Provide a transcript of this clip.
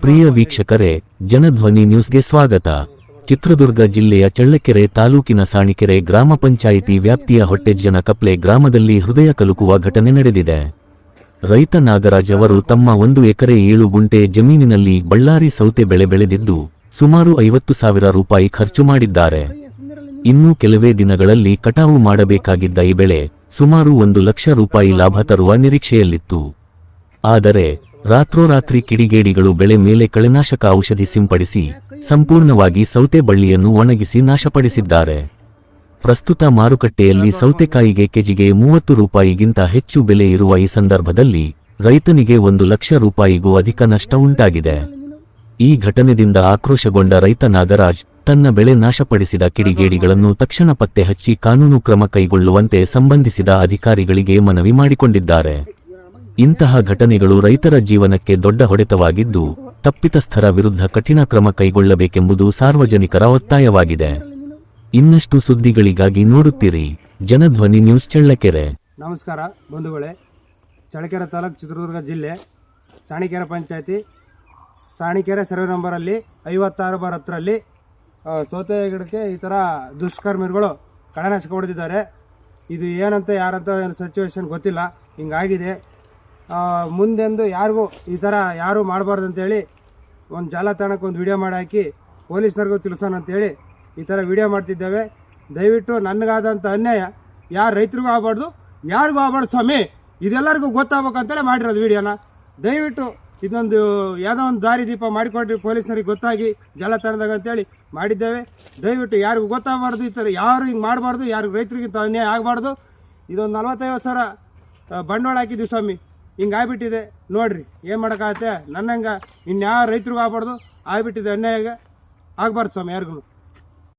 ಪ್ರಿಯ ವೀಕ್ಷಕರೇ, ಜನಧ್ವನಿ ನ್ಯೂಸ್ಗೆ ಸ್ವಾಗತ. ಚಿತ್ರದುರ್ಗ ಜಿಲ್ಲೆಯ ಚಳ್ಳಕೆರೆ ತಾಲೂಕಿನ ಸಾಣಿಕೆರೆ ಗ್ರಾಮ ಪಂಚಾಯಿತಿ ವ್ಯಾಪ್ತಿಯ ಹೊಟ್ಟೆಜ್ಜನ ಕಪ್ಲೆ ಗ್ರಾಮದಲ್ಲಿ ಹೃದಯ ಕಲುಕುವ ಘಟನೆ ನಡೆದಿದೆ. ರೈತ ನಾಗರಾಜ್ ಅವರು ತಮ್ಮ 1 ಎಕರೆ 7 ಗುಂಟೆ ಜಮೀನಿನಲ್ಲಿ ಬಳ್ಳಾರಿ ಸೌತೆ ಬೆಳೆ ಬೆಳೆದಿದ್ದು ಸುಮಾರು 50,000 ರೂಪಾಯಿ ಖರ್ಚು ಮಾಡಿದ್ದಾರೆ. ಇನ್ನು ಕೆಲವೇ ದಿನಗಳಲ್ಲಿ ಕಟಾವು ಮಾಡಬೇಕಾಗಿದ್ದ ಈ ಬೆಳೆ ಸುಮಾರು 1 ಲಕ್ಷ ರೂಪಾಯಿ ಲಾಭ ತರುವ ನಿರೀಕ್ಷೆಯಲ್ಲಿತ್ತು. ಆದರೆ ರಾತ್ರೋರಾತ್ರಿ ಕಿಡಿಗೇಡಿಗಳು ಬೆಳೆ ಮೇಲೆ ಕಳೆನಾಶಕ ಔಷಧಿ ಸಿಂಪಡಿಸಿ ಸಂಪೂರ್ಣವಾಗಿ ಸೌತೆ ಬಳ್ಳಿಯನ್ನು ಒಣಗಿಸಿ ನಾಶಪಡಿಸಿದ್ದಾರೆ. ಪ್ರಸ್ತುತ ಮಾರುಕಟ್ಟೆಯಲ್ಲಿ ಸೌತೆಕಾಯಿಗೆ ಕೆಜಿಗೆ 30 ರೂಪಾಯಿಗಿಂತ ಹೆಚ್ಚು ಬೆಲೆ ಇರುವ ಈ ಸಂದರ್ಭದಲ್ಲಿ ರೈತನಿಗೆ 1 ಲಕ್ಷ ರೂಪಾಯಿಗೂ ಅಧಿಕ ನಷ್ಟ ಉಂಟಾಗಿದೆ. ಈ ಘಟನೆಯಿಂದ ಆಕ್ರೋಶಗೊಂಡ ರೈತ ನಾಗರಾಜ್ ತನ್ನ ಬೆಳೆ ನಾಶಪಡಿಸಿದ ಕಿಡಿಗೇಡಿಗಳನ್ನು ತಕ್ಷಣ ಪತ್ತೆ ಹಚ್ಚಿ ಕಾನೂನು ಕ್ರಮ ಕೈಗೊಳ್ಳುವಂತೆ ಸಂಬಂಧಿಸಿದ ಅಧಿಕಾರಿಗಳಿಗೆ ಮನವಿ ಮಾಡಿಕೊಂಡಿದ್ದಾರೆ. ಇಂತಹ ಘಟನೆಗಳು ರೈತರ ಜೀವನಕ್ಕೆ ದೊಡ್ಡ ಹೊಡೆತವಾಗಿದ್ದು ತಪ್ಪಿತಸ್ಥರ ವಿರುದ್ಧ ಕಠಿಣ ಕ್ರಮ ಕೈಗೊಳ್ಳಬೇಕೆಂಬುದು ಸಾರ್ವಜನಿಕರ ಒತ್ತಾಯವಾಗಿದೆ. ಇನ್ನಷ್ಟು ಸುದ್ದಿಗಳಿಗಾಗಿ ನೋಡುತ್ತೀರಿ ಜನಧ್ವನಿ ನ್ಯೂಸ್ ಚಳ್ಳಕೆರೆ. ನಮಸ್ಕಾರ ಬಂಧುಗಳೇ, ಚಳ್ಳಕೆರೆ ತಾಲೂಕು ಚಿತ್ರದುರ್ಗ ಜಿಲ್ಲೆ ಸಾಣಿಕೆರೆ ಪಂಚಾಯತಿ ಸಾಣಿಕೆರೆ ಸರ್ವೆ ನಂಬರಲ್ಲಿ 56 ಬಾರ್ 10ರಲ್ಲಿ ಸೌತೆ ಗಿಡಕ್ಕೆ ಈ ಥರ ದುಷ್ಕರ್ಮಿಗಳು ಕಳೆನಾಶಕ ಹೊಡೆದಿದ್ದಾರೆ. ಇದು ಏನಂತ ಯಾರಂತ ಸಿಚುವೇಶನ್ ಗೊತ್ತಿಲ್ಲ, ಹಿಂಗಾಗಿದೆ. ಮುಂದೆಂದು ಯಾರಿಗೂ ಈ ಥರ ಯಾರೂ ಮಾಡಬಾರ್ದು ಅಂತೇಳಿ ಒಂದು ಜಾಲತಾಣಕ್ಕೆ ಒಂದು ವಿಡಿಯೋ ಮಾಡಿ ಹಾಕಿ ಪೊಲೀಸ್ನವ್ರಿಗೂ ತಿಳಿಸೋಣ ಅಂತೇಳಿ ಈ ಥರ ವಿಡಿಯೋ ಮಾಡ್ತಿದ್ದೇವೆ. ದಯವಿಟ್ಟು ನನಗಾದಂಥ ಅನ್ಯಾಯ ಯಾರು ರೈತರಿಗೂ ಆಗಬಾರ್ದು, ಯಾರಿಗೂ ಆಗಬಾರ್ದು ಸ್ವಾಮಿ, ಇದೆಲ್ಲರಿಗೂ ಗೊತ್ತಾಗಬೇಕಂತಲೇ ಮಾಡಿರೋದು ವಿಡಿಯೋನ. ದಯವಿಟ್ಟು ಇದೊಂದು ಯಾವುದೋ ಒಂದು ದಾರಿ ದೀಪ ಮಾಡಿಕೊಡ್ರಿ, ಪೊಲೀಸ್ನವ್ರಿಗೆ ಗೊತ್ತಾಗಿ ಜಾಲತಾಣದಾಗ ಅಂತೇಳಿ ಮಾಡಿದ್ದೇವೆ. ದಯವಿಟ್ಟು ಯಾರಿಗೂ ಗೊತ್ತಾಗಬಾರ್ದು, ಈ ಥರ ಯಾರು ಹಿಂಗೆ ಮಾಡಬಾರ್ದು, ಯಾರಿಗೂ ರೈತರಿಗಿಂತ ಅನ್ಯಾಯ ಆಗಬಾರ್ದು. ಇದೊಂದು 40-50 ಸಾವಿರ ಬಂಡವಾಳ ಹಾಕಿದ್ವಿ ಸ್ವಾಮಿ, ಹಿಂಗಾಗ್ಬಿಟ್ಟಿದೆ ನೋಡ್ರಿ, ಏನು ಮಾಡೋಕ್ಕಾಗತ್ತೆ. ನನ್ನಂಗೆ ಇನ್ಯಾವ ರೈತರಿಗೂ ಆಗ್ಬಾರ್ದು, ಆಗ್ಬಿಟ್ಟಿದೆ ಅನ್ಯಾಯ ಆಗಬಾರ್ದು ಸ್ವಾಮಿ ಯಾರಿಗೂ.